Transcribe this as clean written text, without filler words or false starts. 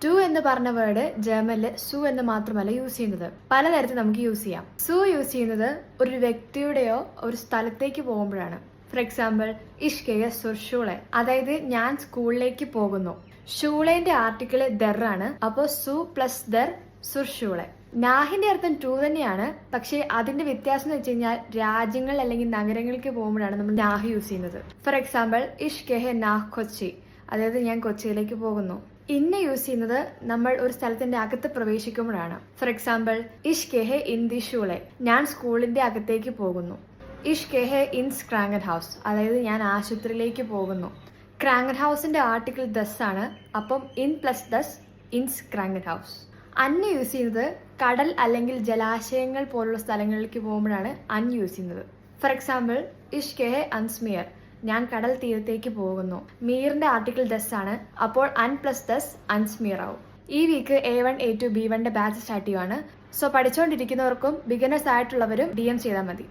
To എന്ന് പറഞ്ഞ word ജർമ്മനിൽ സു എന്ന് മാത്രമല്ല യൂസ് ചെയ്യുന്നത്, പലതരത്തിൽ നമുക്ക് യൂസ് ചെയ്യാം. സു യൂസ് ചെയ്യുന്നത് ഒരു വ്യക്തിയുടെയോ ഒരു സ്ഥലത്തേക്ക് പോകുമ്പോഴാണ്. ഫോർ എക്സാമ്പിൾ, ഇഷ് ഗെയെ സുർ ഷൂളെ, അതായത് ഞാൻ സ്കൂളിലേക്ക് പോകുന്നു. ഷൂളേന്റെ ആർട്ടിക്കിൾ ദർ ആണ്, അപ്പോൾ സു പ്ലസ് ദർ സുർ ഷൂളെ. നാഹിന്റെ അർത്ഥം ടു തന്നെയാണ്, പക്ഷേ അതിന്റെ വ്യത്യാസം എന്ന് വെച്ച് കഴിഞ്ഞാൽ രാജ്യങ്ങൾ അല്ലെങ്കിൽ നഗരങ്ങൾക്ക് പോകുമ്പോഴാണ് നമ്മൾ നാഹ് യൂസ് ചെയ്യുന്നത്. ഫോർ എക്സാമ്പിൾ, ഇഷ് ഗെഹെ നാഹ് കൊച്ചി, അതായത് ഞാൻ കൊച്ചിയിലേക്ക് പോകുന്നു. ഇന്ന് യൂസ് ചെയ്യുന്നത് നമ്മൾ ഒരു സ്ഥലത്തിന്റെ അകത്ത് പ്രവേശിക്കുമ്പോഴാണ്. ഫോർ എക്സാമ്പിൾ, ഇഷ് ഗെഹെ ഇൻ ദി ഷൂളെ, ഞാൻ സ്കൂളിന്റെ അകത്തേക്ക് പോകുന്നു. ഇഷ് ഗെഹെ ഇൻസ് ക്രാങ്കൻ ഹൗസ്, അതായത് ഞാൻ ആശുപത്രിയിലേക്ക് പോകുന്നു. ക്രാങ്കൻ ഹൗസിന്റെ ആർട്ടിക്കിൾ ദസ് ആണ്, അപ്പം ഇൻ പ്ലസ് ദസ് ഇൻസ് ക്രാങ്കൻ ഹൗസ്. അന്ന് യൂസ് ചെയ്യുന്നത് കടൽ അല്ലെങ്കിൽ ജലാശയങ്ങൾ പോലുള്ള സ്ഥലങ്ങളിലേക്ക് പോകുമ്പോഴാണ് അൻ യൂസ് ചെയ്യുന്നത്. ഫോർ എക്സാമ്പിൾ, ഇഷ് ഗെഹെ അൻസ്മിയർ, ഞാൻ കടൽ തീരത്തേക്ക് പോകുന്നു. മീറിന്റെ ആർട്ടിക്കിൾ ദസ് ആണ്, അപ്പോൾ അൻ പ്ലസ് ദസ് അൻസ്മിയർ ആവും. ഈ week A1 A2 B1 batch start ചെയ്യുവാണ്. സോ പഠിച്ചുകൊണ്ടിരിക്കുന്നവർക്കും ബിഗിനേഴ്സ് ആയിട്ടുള്ളവരും DM ചെയ്താൽ മതി.